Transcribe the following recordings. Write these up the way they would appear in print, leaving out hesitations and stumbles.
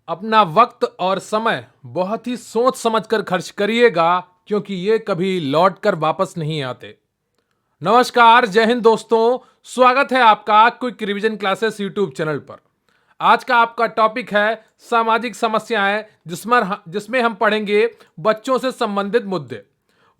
अपना वक्त और समय बहुत ही सोच समझकर खर्च करिएगा, क्योंकि ये कभी लौट कर वापस नहीं आते। नमस्कार, जय हिंद दोस्तों। स्वागत है आपका quick revision classes YouTube channel पर। आज का आपका टॉपिक है सामाजिक समस्याएं, जिसमें हम पढ़ेंगे बच्चों से संबंधित मुद्दे।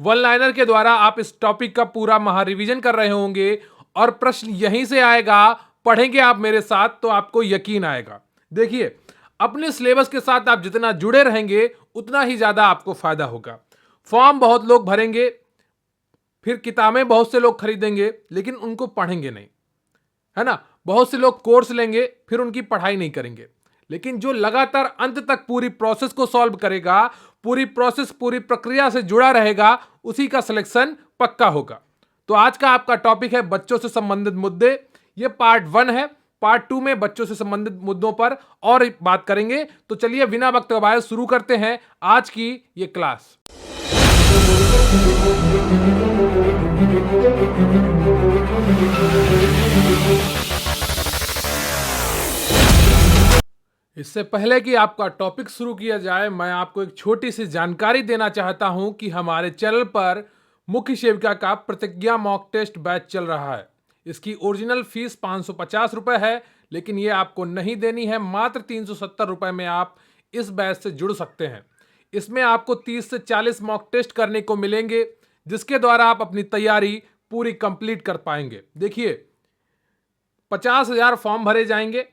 वन लाइनर के द्वारा आप इस टॉपिक का पूरा महा रिवीजन कर रहे होंगे और प्रश्न यहीं से आएगा। पढ़ेंगे आप मेरे साथ तो आपको यकीन आएगा। देखिए, अपने सिलेबस के साथ आप जितना जुड़े रहेंगे उतना ही ज्यादा आपको फायदा होगा। फॉर्म बहुत लोग भरेंगे, फिर किताबें बहुत से लोग खरीदेंगे, लेकिन उनको पढ़ेंगे नहीं, है ना। बहुत से लोग कोर्स लेंगे, फिर उनकी पढ़ाई नहीं करेंगे। लेकिन जो लगातार अंत तक पूरी प्रोसेस को सॉल्व करेगा, पूरी प्रोसेस पूरी प्रक्रिया से जुड़ा रहेगा, उसी का सिलेक्शन पक्का होगा। तो आज का आपका टॉपिक है बच्चों से संबंधित मुद्दे। ये पार्ट 1 है। पार्ट 2 में बच्चों से संबंधित मुद्दों पर और बात करेंगे। तो चलिए बिना वक्त गवाए शुरू करते हैं आज की ये क्लास। इससे पहले कि आपका टॉपिक शुरू किया जाए, मैं आपको एक छोटी सी जानकारी देना चाहता हूं कि हमारे चैनल पर मुख्य सेविका का प्रतिज्ञा मॉक टेस्ट बैच चल रहा है। इसकी ओरिजिनल फीस 550 रुपए है, लेकिन ये आपको नहीं देनी है। मात्र 370 रुपए में आप इस बैच से जुड़ सकते हैं। इसमें आपको 30 से 40 मॉक टेस्ट करने को मिलेंगे, जिसके द्वारा आप अपनी तैयारी पूरी कंप्लीट कर पाएंगे। देखिए, 50,000 फॉर्म भरे जाएंगे,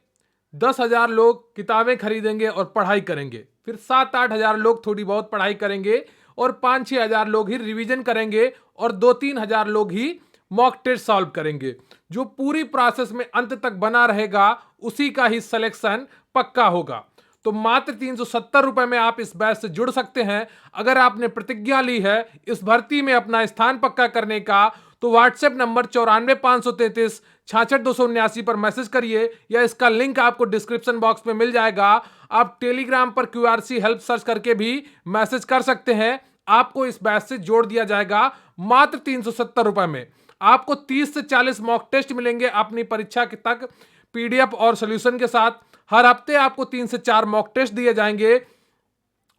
10,000 लोग किताबें खरीदेंगे और पढ़ाई करेंगे, फिर 7-8 हजार लोग थोड़ी बहुत पढ़ाई करेंगे और 5-6 हजार लोग ही रिवीजन करेंगे और 2-3 हजार लोग ही मॉक टेस्ट सॉल्व करेंगे। जो पूरी प्रोसेस में अंत तक बना रहेगा, उसी का ही सिलेक्शन पक्का होगा। तो मात्र 370 रुपए में आप इस बैच से जुड़ सकते हैं। अगर आपने प्रतिज्ञा ली है इस भर्ती में अपना स्थान पक्का करने का, तो व्हाट्सएप नंबर 94 533 66 279 पर मैसेज करिए, या इसका लिंक आपको डिस्क्रिप्शन बॉक्स में मिल जाएगा। आप टेलीग्राम पर QRC हेल्प सर्च करके भी मैसेज कर सकते हैं। आपको इस बैच से जोड़ दिया जाएगा मात्र 370 रुपए में। आपको 30 से 40 मॉक टेस्ट मिलेंगे अपनी परीक्षा के तक, PDF और सोल्यूशन के साथ। हर हफ्ते आपको 3 से 4 मॉक टेस्ट दिए जाएंगे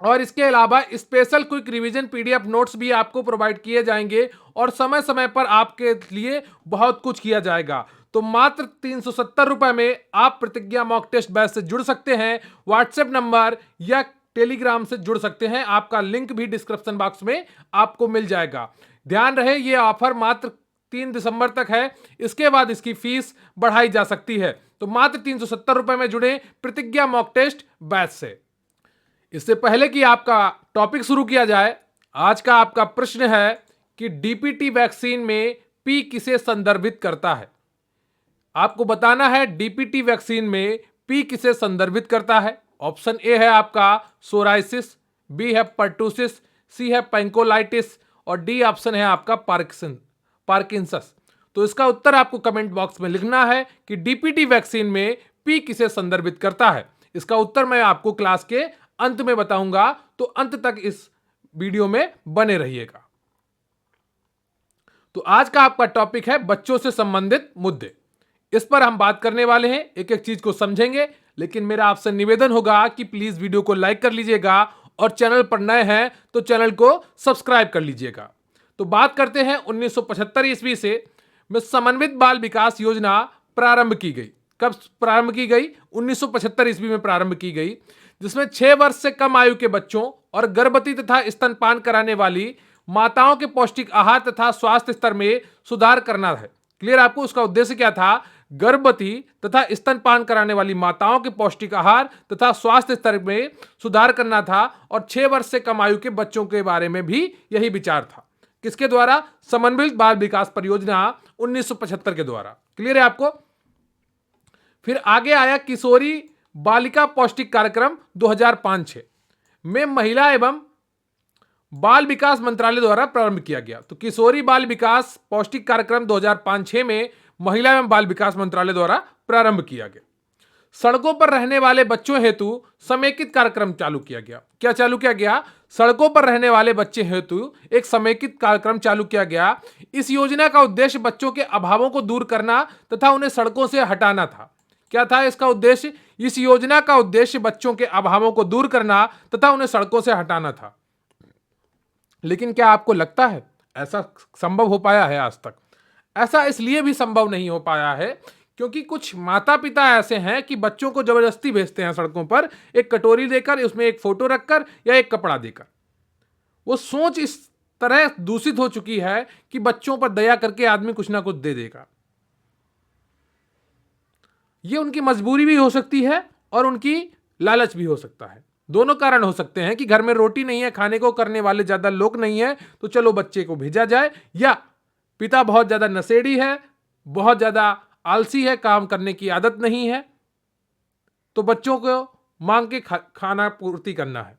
और इसके अलावा special quick revision PDF notes भी आपको प्रोवाइड किए जाएंगे और समय समय पर आपके लिए बहुत कुछ किया जाएगा। तो मात्र 370 रुपए में आप प्रतिज्ञा मॉक टेस्ट बैच से जुड़ सकते हैं। व्हाट्सएप नंबर या टेलीग्राम से जुड़ सकते हैं। आपका लिंक भी डिस्क्रिप्शन बॉक्स में आपको मिल जाएगा। ध्यान रहे, ये ऑफर मात्र 3 दिसंबर तक है। इसके बाद इसकी फीस बढ़ाई जा सकती है। तो मात्र 370 रुपए में जुड़े प्रतिज्ञा मॉक टेस्ट बैच से। इससे पहले कि आपका टॉपिक शुरू किया जाए, आज का आपका प्रश्न है कि DPT वैक्सीन में P किसे संदर्भित करता है। आपको बताना है DPT वैक्सीन में P किसे संदर्भित करता है। ऑप्शन ए है आपका सोराइसिस, बी है पर्टूसिस, सी है पैंकोलाइटिस और डी ऑप्शन है आपका पार्किंसंस। तो इसका उत्तर आपको कमेंट बॉक्स में लिखना है कि DPT वैक्सीन में P किसे संदर्भित करता है। इसका उत्तर मैं आपको क्लास के अंत में बताऊंगा, तो अंत तक इस वीडियो में बने रहिएगा। तो आज का आपका टॉपिक है बच्चों से संबंधित मुद्दे। इस पर हम बात करने वाले हैं, एक एक चीज को समझेंगे। लेकिन मेरा आपसे निवेदन होगा कि प्लीज वीडियो को लाइक कर लीजिएगा और चैनल पर नए हैं तो चैनल को सब्सक्राइब कर लीजिएगा। तो बात करते हैं 1975 ईस्वी से में समन्वित बाल विकास योजना प्रारंभ की गई। कब प्रारंभ की गई? 1975 ईस्वी में प्रारंभ की गई, जिसमें 6 वर्ष से कम आयु के बच्चों और गर्भवती तथा स्तनपान कराने वाली माताओं के पौष्टिक आहार तथा स्वास्थ्य स्तर में सुधार करना है। क्लियर आपको उसका उद्देश्य क्या था? गर्भवती तथा स्तनपान कराने वाली माताओं के पौष्टिक आहार तथा स्वास्थ्य स्तर में सुधार करना था और 6 वर्ष से कम आयु के बच्चों के बारे में भी यही विचार था। किसके द्वारा? समन्वित बाल विकास परियोजना 1975 के द्वारा। क्लियर है आपको? फिर आगे आया किशोरी बालिका पौष्टिक कार्यक्रम 2005-6 में महिला एवं बाल विकास मंत्रालय द्वारा प्रारंभ किया गया। तो किशोरी बाल विकास पौष्टिक कार्यक्रम 2005-6 में महिला एवं बाल विकास मंत्रालय द्वारा प्रारंभ किया गया। सड़कों पर रहने वाले बच्चों हेतु समेकित कार्यक्रम चालू किया गया। क्या चालू किया गया? सड़कों पर रहने वाले बच्चे हेतु एक समेकित कार्यक्रम चालू किया गया। इस योजना का उद्देश्य बच्चों के अभावों को दूर करना तथा उन्हें सड़कों से हटाना था। क्या था इसका उद्देश्य? इस योजना का उद्देश्य बच्चों के अभावों को दूर करना तथा उन्हें सड़कों से हटाना था। लेकिन क्या आपको लगता है ऐसा संभव हो पाया है आज तक? ऐसा इसलिए भी संभव नहीं हो पाया है क्योंकि कुछ माता पिता ऐसे हैं कि बच्चों को जबरदस्ती भेजते हैं सड़कों पर, एक कटोरी देकर, उसमें एक फोटो रखकर या एक कपड़ा देकर। वो सोच इस तरह दूषित हो चुकी है कि बच्चों पर दया करके आदमी कुछ ना कुछ दे देगा। ये उनकी मजबूरी भी हो सकती है और उनकी लालच भी हो सकता है। दोनों कारण हो सकते हैं कि घर में रोटी नहीं है, खाने को करने वाले ज्यादा लोग नहीं है, तो चलो बच्चे को भेजा जाए, या पिता बहुत ज्यादा नशेड़ी है, बहुत ज्यादा आलसी है, काम करने की आदत नहीं है, तो बच्चों को मांग के खाना पूर्ति करना है।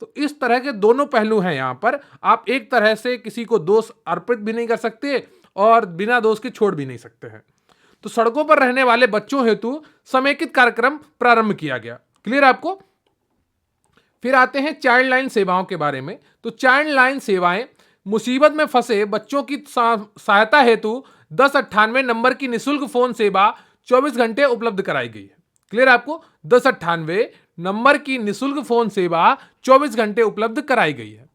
तो इस तरह के दोनों पहलू हैं यहां पर। आप एक तरह से किसी को दोष अर्पित भी नहीं कर सकते और बिना दोष के छोड़ भी नहीं सकते हैं। तो सड़कों पर रहने वाले बच्चों हेतु समेकित कार्यक्रम प्रारंभ किया गया। क्लियर आपको? फिर आते हैं चाइल्ड लाइन सेवाओं के बारे में। तो चाइल्ड लाइन सेवाएं मुसीबत में फंसे बच्चों की सहायता हेतु 1098 नंबर की निःशुल्क फोन सेवा 24 घंटे उपलब्ध कराई गई है। क्लियर आपको? 1098 नंबर की निःशुल्क फोन सेवा 24 घंटे उपलब्ध कराई गई है।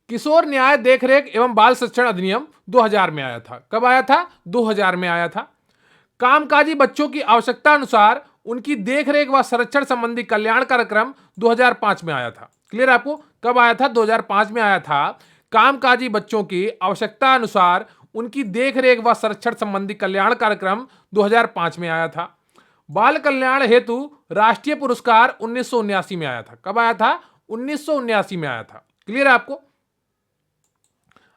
किशोर न्याय देखरेख एवं बाल संरक्षण अधिनियम 2000 में आया था। कब आया था? 2000 में आया था। कामकाजी बच्चों की आवश्यकता अनुसार उनकी देखरेख व संरक्षण संबंधी कल्याण कार्यक्रम 2005 में आया था। क्लियर आपको? कब आया था? 2005 में आया था। कामकाजी बच्चों की आवश्यकता अनुसार उनकी देखरेख व संरक्षण संबंधी कल्याण कार्यक्रम 2005 में आया था। बाल कल्याण हेतु राष्ट्रीय पुरस्कार 1979 में आया था। कब आया था? 1979 में आया था। क्लियर है आपको?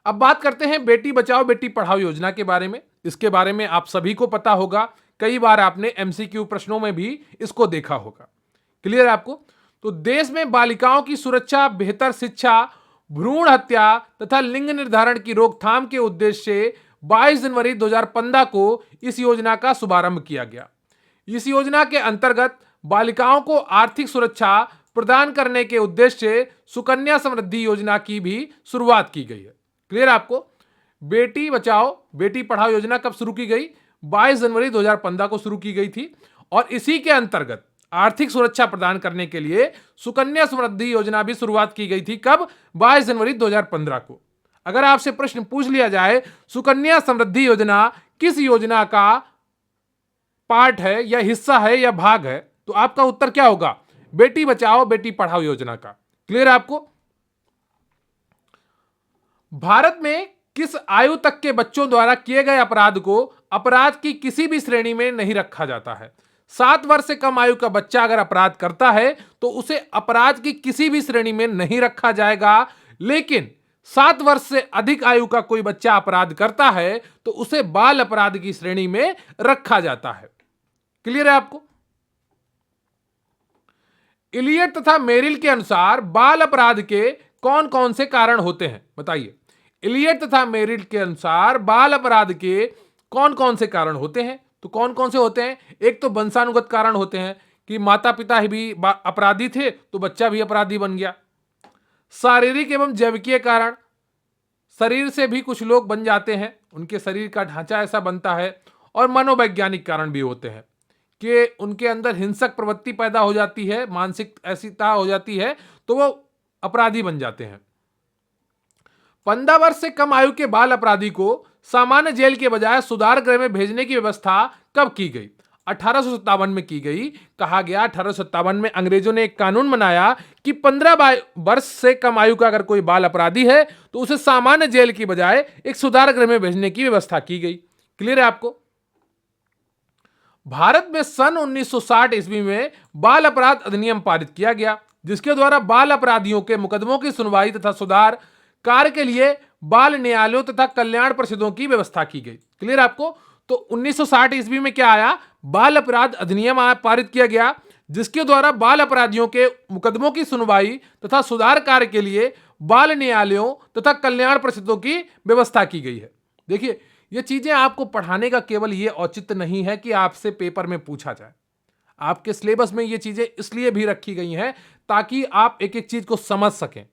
अब बात करते हैं बेटी बचाओ बेटी पढ़ाओ योजना के बारे में। इसके बारे में आप सभी को पता होगा, कई बार आपने एमसीक्यू प्रश्नों में भी इसको देखा होगा। क्लियर है आपको? तो देश में बालिकाओं की सुरक्षा, बेहतर शिक्षा, भ्रूण हत्या तथा लिंग निर्धारण की रोकथाम के उद्देश्य से 22 जनवरी 2015 को इस योजना का शुभारंभ किया गया। इस योजना के अंतर्गत बालिकाओं को आर्थिक सुरक्षा प्रदान करने के उद्देश्य से सुकन्या समृद्धि योजना की भी शुरुआत की गई है। क्लियर आपको? बेटी बचाओ बेटी पढ़ाओ योजना कब शुरू की गई? 22 जनवरी 2015 को शुरू की गई थी। और इसी के अंतर्गत आर्थिक सुरक्षा प्रदान करने के लिए सुकन्या समृद्धि योजना भी शुरुआत की गई थी। कब? 22 जनवरी 2015 को। अगर आपसे प्रश्न पूछ लिया जाए सुकन्या समृद्धि योजना किस योजना का पार्ट है या हिस्सा है या भाग है, तो आपका उत्तर क्या होगा? बेटी बचाओ बेटी पढ़ाओ योजना का। क्लियर है आपको? भारत में किस आयु तक के बच्चों द्वारा किए गए अपराध को अपराध की किसी भी श्रेणी में नहीं रखा जाता है। 7 वर्ष से कम आयु का बच्चा अगर अपराध करता है तो उसे अपराध की किसी भी श्रेणी में नहीं रखा जाएगा, लेकिन 7 वर्ष से अधिक आयु का कोई बच्चा अपराध करता है तो उसे बाल अपराध की श्रेणी में रखा जाता है। क्लियर है आपको? इलियट तथा मेरिल के अनुसार बाल अपराध के कौन कौन से कारण होते हैं? बताइए। इलियट तथा मेरिल के अनुसार बाल अपराध के कौन कौन से कारण होते हैं? तो कौन कौन से होते हैं? एक तो वंशानुगत कारण होते हैं कि माता पिता ही भी अपराधी थे तो बच्चा भी अपराधी बन गया। शारीरिक एवं जैविकीय कारण, शरीर से भी कुछ लोग बन जाते हैं, उनके शरीर का ढांचा ऐसा बनता है। और मनोवैज्ञानिक कारण भी होते हैं कि उनके अंदर हिंसक प्रवृत्ति पैदा हो जाती है, मानसिक ऐसीता हो जाती है, तो वो अपराधी बन जाते हैं। 15 वर्ष से कम आयु के बाल अपराधी को सामान्य जेल के बजाय सुधार गृह में भेजने की व्यवस्था कब की गई? 1857 में की गई। कहा गया 1857 में अंग्रेजों ने एक कानून बनाया कि 15 वर्ष से कम आयु का अगर कोई बाल अपराधी है तो उसे सामान्य जेल की बजाय एक सुधार गृह में भेजने की व्यवस्था की गई। क्लियर है आपको? भारत में सन 1960 ईस्वी में बाल अपराध अधिनियम पारित किया गया, जिसके द्वारा बाल अपराधियों के मुकदमों की सुनवाई तथा सुधार कार्य के लिए बाल न्यायालयों तथा कल्याण परिषदों की व्यवस्था की गई। क्लियर आपको? तो 1960 ईस्वी में क्या आया? बाल अपराध अधिनियम पारित किया गया, जिसके द्वारा बाल अपराधियों के मुकदमों की सुनवाई तथा सुधार कार्य के लिए बाल न्यायालयों तथा कल्याण परिषदों की व्यवस्था की गई है। देखिए, ये चीजें आपको पढ़ाने का केवल ये औचित्य नहीं है कि आपसे पेपर में पूछा जाए। आपके सिलेबस में ये चीजें इसलिए भी रखी गई हैं ताकि आप एक एक चीज को समझ सकें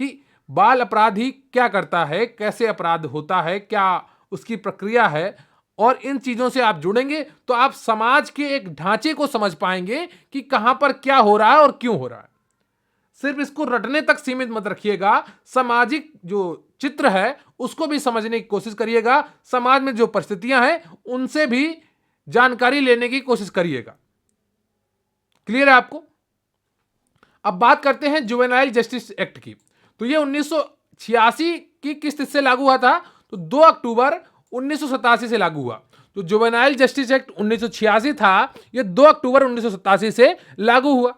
कि बाल अपराधी क्या करता है, कैसे अपराध होता है, क्या उसकी प्रक्रिया है, और इन चीजों से आप जुड़ेंगे तो आप समाज के एक ढांचे को समझ पाएंगे कि कहां पर क्या हो रहा है और क्यों हो रहा है। सिर्फ इसको रटने तक सीमित मत रखिएगा, सामाजिक जो चित्र है उसको भी समझने की कोशिश करिएगा, समाज में जो परिस्थितियां हैं उनसे भी जानकारी लेने की कोशिश करिएगा। क्लियर है आपको? अब बात करते हैं जुवेनाइल जस्टिस एक्ट की। तो ये 1986 की किस तिथि से लागू हुआ था? तो 2 अक्टूबर 1987 से लागू हुआ। तो जुवेनाइल जस्टिस एक्ट 1986 था, ये 2 अक्टूबर 1987 से लागू हुआ।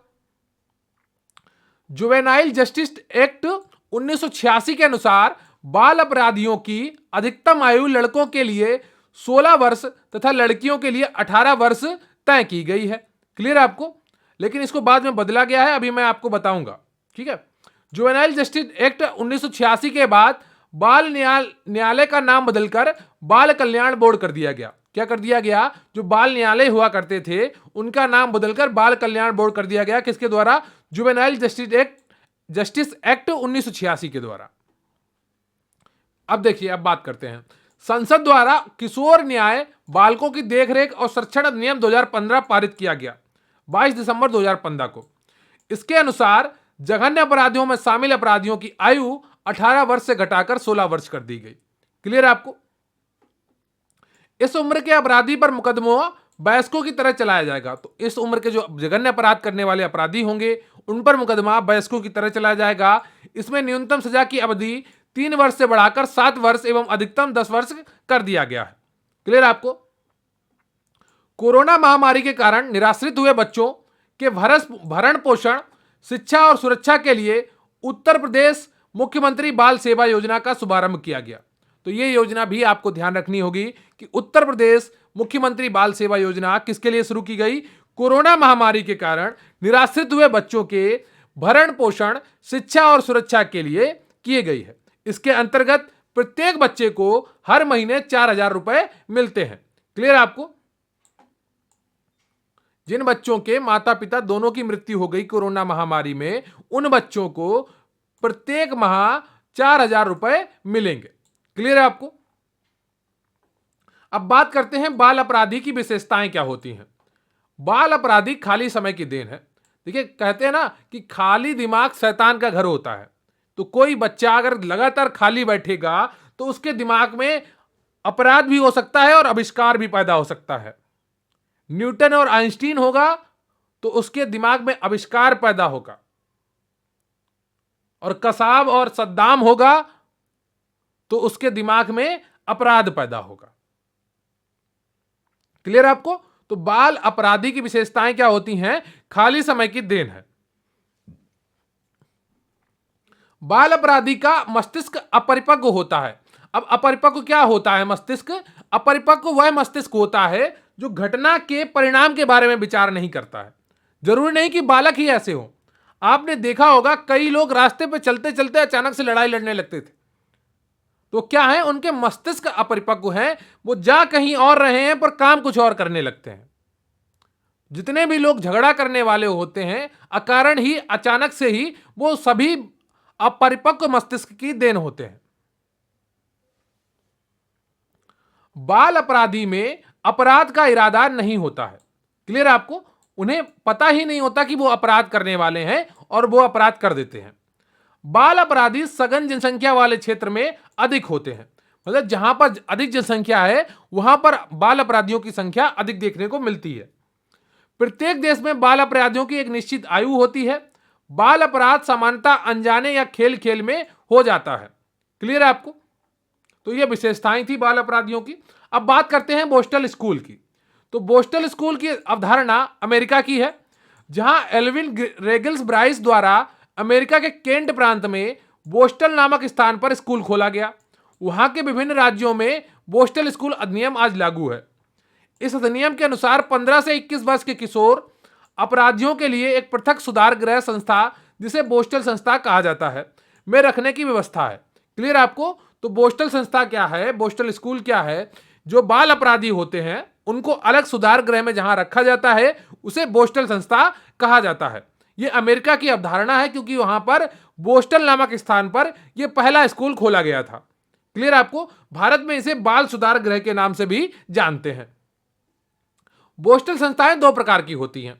जुवेनाइल जस्टिस एक्ट 1986 के अनुसार बाल अपराधियों की अधिकतम आयु लड़कों के लिए 16 वर्ष तथा लड़कियों के लिए 18 वर्ष तय की गई है। क्लियर है आपको? लेकिन इसको बाद में बदला गया है, अभी मैं आपको बताऊंगा। ठीक है। जुवेनाइल जस्टिस एक्ट 1986 के बाद बाल न्यायालय का नाम बदलकर बाल कल्याण बोर्ड कर दिया गया। क्या कर दिया गया? जो बाल न्यायालय हुआ करते थे उनका नाम बदलकर बाल कल्याण बोर्ड कर दिया गया। किसके द्वारा? जुवेनाइल जस्टिस एक्ट 1986 के द्वारा। अब देखिए, अब बात करते हैं। संसद द्वारा किशोर न्याय, बालकों की देखरेख और संरक्षण अधिनियम 2015 पारित किया गया 22 दिसंबर 2015 को। इसके अनुसार जघन्य अपराधियों में शामिल अपराधियों की आयु 18 वर्ष से घटाकर 16 वर्ष कर दी गई। क्लियर है आपको? इस उम्र के अपराधी पर मुकदमा वयस्कों की तरह चलाया जाएगा। तो इस उम्र के जो जघन्य अपराध करने वाले अपराधी होंगे उन पर मुकदमा वयस्कों की तरह चलाया जाएगा। इसमें न्यूनतम सजा की अवधि 3 वर्ष से बढ़ाकर 7 वर्ष एवं अधिकतम 10 वर्ष कर दिया गया है। क्लियर आपको? कोरोना महामारी के कारण निराश्रित हुए बच्चों के भरण पोषण, शिक्षा और सुरक्षा के लिए उत्तर प्रदेश मुख्यमंत्री बाल सेवा योजना का शुभारंभ किया गया। तो ये योजना भी आपको ध्यान रखनी होगी कि उत्तर प्रदेश मुख्यमंत्री बाल सेवा योजना किसके लिए शुरू की गई? कोरोना महामारी के कारण निराश्रित हुए बच्चों के भरण पोषण, शिक्षा और सुरक्षा के लिए की गई है। इसके अंतर्गत प्रत्येक बच्चे को हर महीने 4,000 रुपए मिलते हैं। क्लियर आपको? जिन बच्चों के माता पिता दोनों की मृत्यु हो गई कोरोना महामारी में, उन बच्चों को प्रत्येक माह 4,000 रुपए मिलेंगे। क्लियर है आपको? अब बात करते हैं बाल अपराधी की विशेषताएं क्या होती हैं। बाल अपराधी खाली समय की देन है। देखिए, कहते हैं ना कि खाली दिमाग शैतान का घर होता है। तो कोई बच्चा अगर लगातार खाली बैठेगा तो उसके दिमाग में अपराध भी हो सकता है और आविष्कार भी पैदा हो सकता है। न्यूटन और आइंस्टीन होगा तो उसके दिमाग में आविष्कार पैदा होगा, और कसाब और सद्दाम होगा तो उसके दिमाग में अपराध पैदा होगा। क्लियर आपको? तो बाल अपराधी की विशेषताएं क्या होती हैं? खाली समय की देन है। बाल अपराधी का मस्तिष्क अपरिपक्व होता है। अब अपरिपक्व क्या होता है? मस्तिष्क अपरिपक्व वह मस्तिष्क होता है जो घटना के परिणाम के बारे में विचार नहीं करता है। जरूरी नहीं कि बालक ही ऐसे हो। आपने देखा होगा कई लोग रास्ते पे चलते चलते अचानक से लड़ाई लड़ने लगते थे। तो क्या है? उनके मस्तिष्क अपरिपक्व हैं, वो जा कहीं और रहे हैं पर काम कुछ और करने लगते हैं। जितने भी लोग झगड़ा करने वाले होते हैं अकारण ही, अचानक से ही, वो सभी अपरिपक्व मस्तिष्क की देन होते हैं। बाल अपराधी में अपराध का इरादा नहीं होता है। क्लियर है आपको? उन्हें पता ही नहीं होता कि वो अपराध करने वाले हैं और वो अपराध कर देते हैं। बाल अपराधी सघन जनसंख्या वाले क्षेत्र में अधिक होते हैं। मतलब जहां पर अधिक जनसंख्या है वहां पर बाल अपराधियों की संख्या अधिक देखने को मिलती है। प्रत्येक देश में बाल अपराधियों की एक निश्चित आयु होती है। बाल अपराध सामान्यतः अनजाने या खेल खेल में हो जाता है। क्लियर है आपको? तो ये विशेषताएं थी बाल अपराधियों की। अब बात करते हैं बोस्टन स्कूल की। तो बोस्टन स्कूल की अवधारणा अमेरिका की है, जहां एल्विन रेगल्स ब्राइस द्वारा अमेरिका के केंट प्रांत में बोस्टन नामक स्थान पर स्कूल खोला गया। वहां के विभिन्न राज्यों में बोस्टन स्कूल अधिनियम आज लागू है। इस अधिनियम के अनुसार 15 से 21 वर्ष के किशोर अपराधियों के लिए एक पृथक सुधार गृह संस्था, जिसे बोस्टन संस्था कहा जाता है, में रखने की व्यवस्था है। क्लियर आपको? तो बोस्टन संस्था क्या है, बोस्टन स्कूल क्या है? जो बाल अपराधी होते हैं उनको अलग सुधार गृह में जहां रखा जाता है उसे बोस्टन संस्था कहा जाता है। यह अमेरिका की अवधारणा है, क्योंकि वहां पर बोस्टन नामक स्थान पर यह पहला स्कूल खोला गया था। क्लियर आपको? भारत में इसे बाल सुधार गृह के नाम से भी जानते हैं। बोस्टल संस्थाएं दो प्रकार की होती हैं।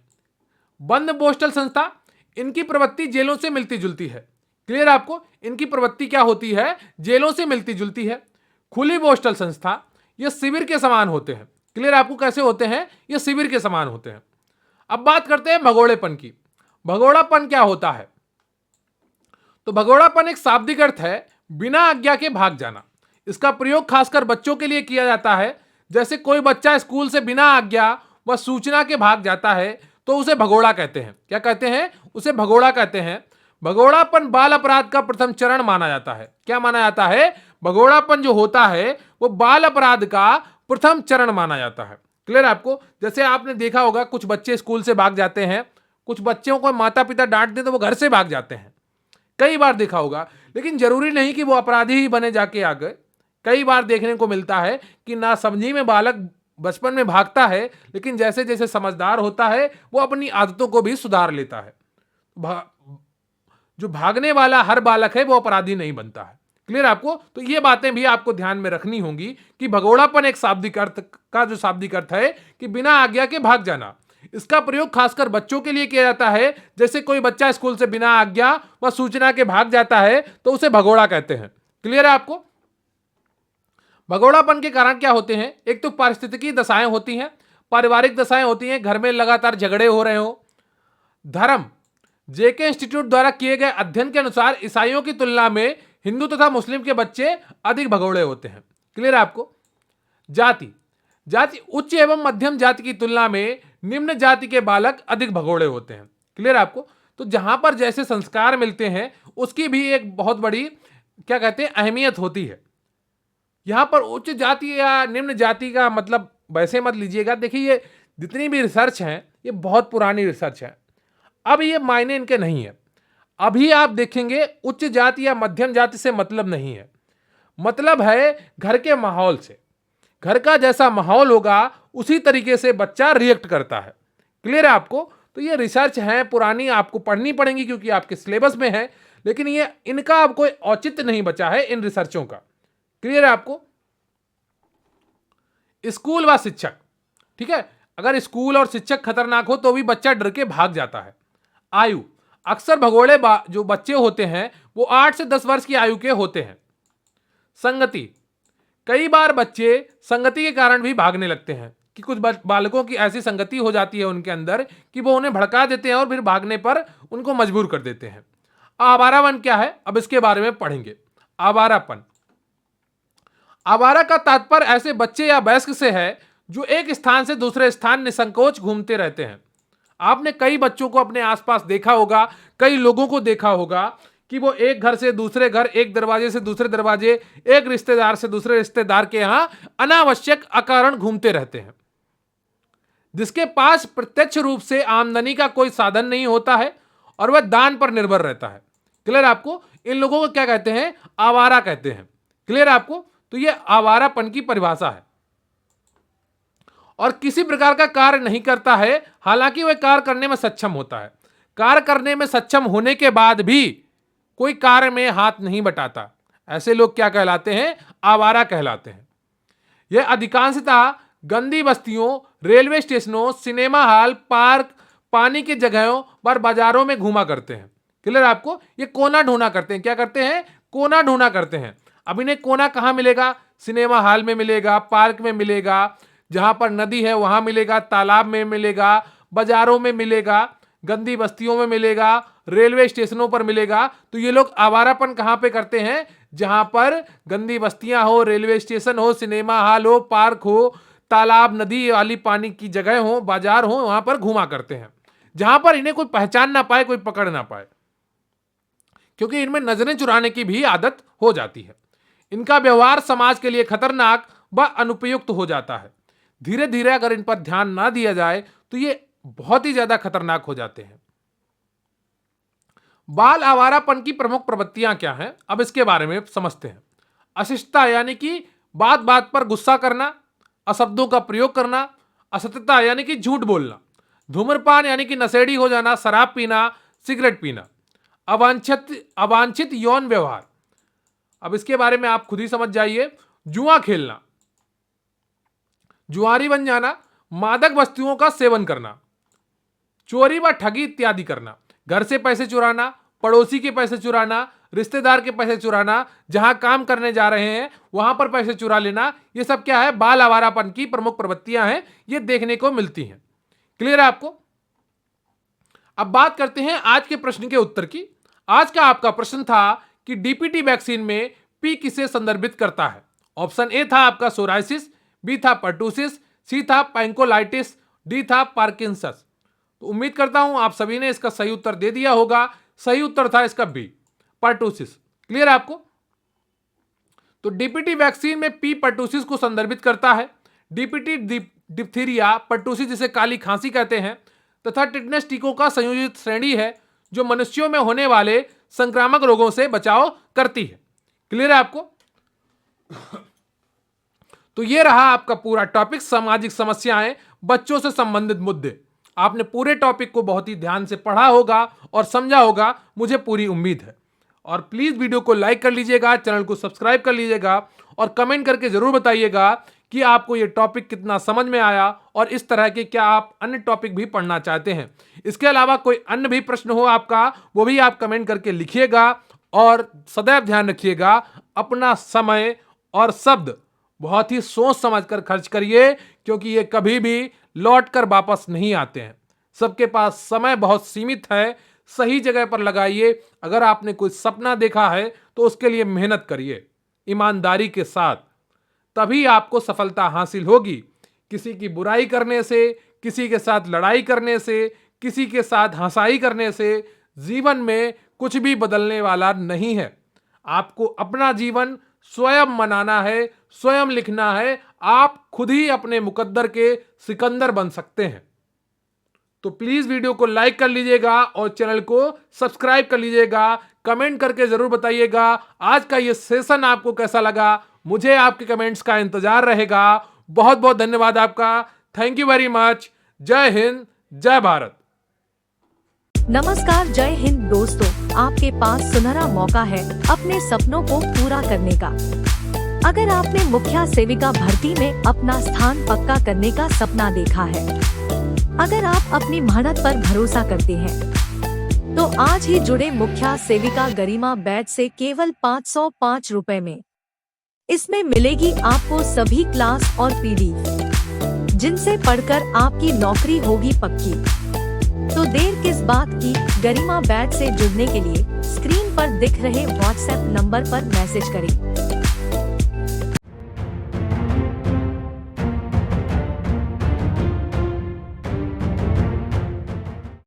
बंद बोस्टल संस्था, इनकी प्रवृत्ति जेलों से मिलती जुलती है। क्लियर आपको? इनकी प्रवृत्ति क्या होती है? जेलों से मिलती जुलती है। खुली बोस्टल संस्था, ये शिविर के समान होते हैं। क्लियर आपको? कैसे होते हैं? ये शिविर के समान होते हैं। अब बात करते हैं भगोड़ेपन की। भगोड़ापन क्या होता है? तो भगोड़ापन एक शाब्दिक अर्थ है बिना आज्ञा के भाग जाना। इसका प्रयोग खासकर बच्चों के लिए किया जाता है। जैसे कोई बच्चा स्कूल से बिना आज्ञा व सूचना के भाग जाता है तो उसे भगोड़ा कहते हैं। क्या कहते हैं? उसे भगोड़ा कहते हैं। भगोड़ापन बाल अपराध का प्रथम चरण माना जाता है। क्या माना जाता है? भगोड़ापन जो होता है वो बाल अपराध का प्रथम चरण माना जाता है। क्लियर आपको? जैसे आपने देखा होगा कुछ बच्चे स्कूल से भाग जाते हैं, कुछ बच्चों को माता पिता डांट दें तो वो घर से भाग जाते हैं। कई बार देखा होगा, लेकिन जरूरी नहीं कि वो अपराधी ही बने जाके आ गए। कई बार देखने को मिलता है कि ना समझी में बालक बचपन में भागता है, लेकिन जैसे जैसे समझदार होता है वो अपनी आदतों को भी सुधार लेता है। जो भागने वाला हर बालक है वो अपराधी नहीं बनता है। क्लियर आपको? तो ये बातें भी आपको ध्यान में रखनी होंगी कि भगोड़ापन एक शाब्दिक अर्थ का जो शाब्दिक अर्थ है कि बिना आज्ञा के भाग जाना। इसका प्रयोग खासकर बच्चों के लिए किया जाता है। जैसे कोई बच्चा स्कूल से बिना आज्ञा व सूचना के भाग जाता है तो उसे भगोड़ा कहते हैं। क्लियर है आपको? भगोड़ापन के कारण क्या होते हैं? एक तो पारिस्थितिकी दशाएं होती हैं, पारिवारिक दशाएं होती हैं, घर में लगातार झगड़े हो रहे हो। धर्म, जेके इंस्टीट्यूट द्वारा किए गए अध्ययन के अनुसार ईसाइयों की तुलना में हिंदू तथा मुस्लिम के बच्चे अधिक भगोड़े होते हैं। क्लियर है आपको? जाति, जाति उच्च एवं मध्यम जाति की तुलना में निम्न जाति के बालक अधिक भगोड़े होते हैं। क्लियर है आपको? तो जहां पर जैसे संस्कार मिलते हैं उसकी भी एक बहुत बड़ी क्या कहते हैं अहमियत होती है। यहां पर उच्च जाति या निम्न जाति का मतलब वैसे मत लीजिएगा। देखिए ये जितनी भी रिसर्च है ये बहुत पुरानी रिसर्च है। अब ये मायने इनके नहीं है। अभी आप देखेंगे उच्च जाति या मध्यम जाति से मतलब नहीं है, मतलब है घर के माहौल से। घर का जैसा माहौल होगा उसी तरीके से बच्चा रिएक्ट करता है। क्लियर है आपको? तो ये रिसर्च है पुरानी, आपको पढ़नी पड़ेंगी क्योंकि आपके सिलेबस में है, लेकिन ये इनका अब कोई औचित्य नहीं बचा है इन रिसर्चों का। क्लियर है आपको? स्कूल व शिक्षक, ठीक है, अगर स्कूल और शिक्षक खतरनाक हो तो भी बच्चा डर के भाग जाता है। आयु, अक्सर भगोड़े जो बच्चे होते हैं वो 8 से 10 वर्ष की आयु के होते हैं। संगति, कई बार बच्चे संगति के कारण भी भागने लगते हैं कि कुछ बालकों की ऐसी संगति हो जाती है उनके अंदर कि वो उन्हें भड़का देते हैं और फिर भागने पर उनको मजबूर कर देते हैं। आवारापन क्या है? अब इसके बारे में पढ़ेंगे। आवारापन, आवारा का तात्पर्य ऐसे बच्चे या वयस्क से है जो एक स्थान से दूसरे स्थान निसंकोच घूमते रहते हैं। आपने कई बच्चों को अपने आसपास देखा होगा, कई लोगों को देखा होगा कि वो एक घर से दूसरे घर, एक दरवाजे से दूसरे दरवाजे, एक रिश्तेदार से दूसरे रिश्तेदार के यहां अनावश्यक अकारण घूमते रहते हैं, जिसके पास प्रत्यक्ष रूप से आमदनी का कोई साधन नहीं होता है और वह दान पर निर्भर रहता है। क्लियर आपको? इन लोगों को क्या कहते हैं? आवारा कहते हैं। क्लियर आपको? तो यह आवारापन की परिभाषा है। और किसी प्रकार का कार्य नहीं करता है, हालांकि वह कार्य करने में सक्षम होता है। कार्य करने में सक्षम होने के बाद भी कोई कार्य में हाथ नहीं बटाता। ऐसे लोग क्या कहलाते हैं? आवारा कहलाते हैं। यह अधिकांशतः गंदी बस्तियों, रेलवे स्टेशनों, सिनेमा हॉल, पार्क, पानी की जगहों पर बाजारों में घूमा करते हैं। क्लियर आपको? ये कोना ढूंढा करते हैं। क्या करते हैं? कोना ढूंढा करते हैं। अब इन्हें कोना कहां मिलेगा? सिनेमा हॉल में मिलेगा, पार्क में मिलेगा, जहां पर नदी है वहां मिलेगा, तालाब में मिलेगा, बाजारों में मिलेगा, गंदी बस्तियों में मिलेगा, रेलवे स्टेशनों पर मिलेगा। तो ये लोग आवारापन कहां पे करते हैं? जहां पर गंदी बस्तियां हो, रेलवे स्टेशन हो, सिनेमा हॉल हो, पार्क हो, तालाब, नदी वाली पानी की जगह हो, बाजार हो, वहां पर घुमा करते हैं, जहां पर इन्हें कोई पहचान ना पाए, कोई पकड़ ना पाए, क्योंकि इनमें नजरें चुराने की भी आदत हो जाती है। इनका व्यवहार समाज के लिए खतरनाक व अनुपयुक्त हो जाता है। धीरे धीरे अगर इन पर ध्यान ना दिया जाए तो ये बहुत ही ज्यादा खतरनाक हो जाते हैं। बाल आवारापन की प्रमुख प्रवृत्तियां क्या हैं? अब इसके बारे में समझते हैं। अशिष्टता यानी कि बात बात पर गुस्सा करना, अशब्दों का प्रयोग करना, असत्यता यानी कि झूठ बोलना, धूम्रपान यानी कि नशेड़ी हो जाना, शराब पीना, सिगरेट पीना, अवांछित यौन व्यवहार, अब इसके बारे में आप खुद ही समझ जाइए। जुआ खेलना, जुआरी बन जाना, मादक वस्तुओं का सेवन करना, चोरी व ठगी इत्यादि करना, घर से पैसे चुराना, पड़ोसी के पैसे चुराना, रिश्तेदार के पैसे चुराना, जहां काम करने जा रहे हैं वहां पर पैसे चुरा लेना, ये सब क्या है, बाल आवारापन की प्रमुख प्रवृत्तियां हैं, ये देखने को मिलती हैं। क्लियर है आपको? अब बात करते हैं आज के प्रश्न के उत्तर की। आज का आपका प्रश्न था कि डीपीटी वैक्सीन में पी किसे संदर्भित करता है। ऑप्शन ए था आपका सोराइसिस, बी था पर्टूसिस, सी था पैंकोलाइटिस, डी था पार्किंसंस। तो उम्मीद करता हूं आप सभी ने इसका सही उत्तर दे दिया होगा। सही उत्तर था इसका बी, पर्टूसिस। क्लियर है आपको? तो डीपीटी वैक्सीन में पी पर्टूसिस को संदर्भित करता है। डीपीटी डिप्थीरिया, पर्टूसिस जिसे काली खांसी कहते हैं, तथा टिटनेस टीकों का संयोजित श्रेणी है जो मनुष्यों में होने वाले संक्रामक रोगों से बचाव करती है। क्लियर है आपको? तो ये रहा आपका पूरा टॉपिक, सामाजिक समस्याएं, बच्चों से संबंधित मुद्दे। आपने पूरे टॉपिक को बहुत ही ध्यान से पढ़ा होगा और समझा होगा, मुझे पूरी उम्मीद है। और प्लीज वीडियो को लाइक कर लीजिएगा, चैनल को सब्सक्राइब कर लीजिएगा और कमेंट करके जरूर बताइएगा कि आपको ये टॉपिक कितना समझ में आया और इस तरह के क्या आप अन्य टॉपिक भी पढ़ना चाहते हैं। इसके अलावा कोई अन्य भी प्रश्न हो आपका, वो भी आप कमेंट करके लिखिएगा। और सदैव ध्यान रखिएगा, अपना समय और शब्द बहुत ही सोच समझ कर खर्च करिए, क्योंकि ये कभी भी लौट कर वापस नहीं आते हैं। सबके पास समय बहुत सीमित है, सही जगह पर लगाइए। अगर आपने कोई सपना देखा है तो उसके लिए मेहनत करिए ईमानदारी के साथ, तभी आपको सफलता हासिल होगी। किसी की बुराई करने से, किसी के साथ लड़ाई करने से, किसी के साथ हंसाई करने से जीवन में कुछ भी बदलने वाला नहीं है। आपको अपना जीवन स्वयं मनाना है, स्वयं लिखना है। आप खुद ही अपने मुकद्दर के सिकंदर बन सकते हैं। तो प्लीज वीडियो को लाइक कर लीजिएगा और चैनल को सब्सक्राइब कर लीजिएगा। कमेंट करके जरूर बताइएगा आज का ये सेशन आपको कैसा लगा। मुझे आपके कमेंट्स का इंतजार रहेगा। बहुत बहुत धन्यवाद आपका। Thank you very much. जय हिंद, जय भारत। नमस्कार, जय हिंद दोस्तों। आपके पास सुनहरा मौका है अपने सपनों को पूरा करने का। अगर आपने मुखिया सेविका भर्ती में अपना स्थान पक्का करने का सपना देखा है, अगर आप अपनी मेहनत पर भरोसा करते हैं, तो आज ही जुड़े मुखिया सेविका गरिमा बैच से केवल 505 रुपए में। इसमें मिलेगी आपको सभी क्लास और पीडी, जिनसे पढ़कर आपकी नौकरी होगी पक्की। तो देर किस बात की, गरिमा बैच से जुड़ने के लिए स्क्रीन पर दिख रहे व्हाट्सएप नंबर पर मैसेज करें।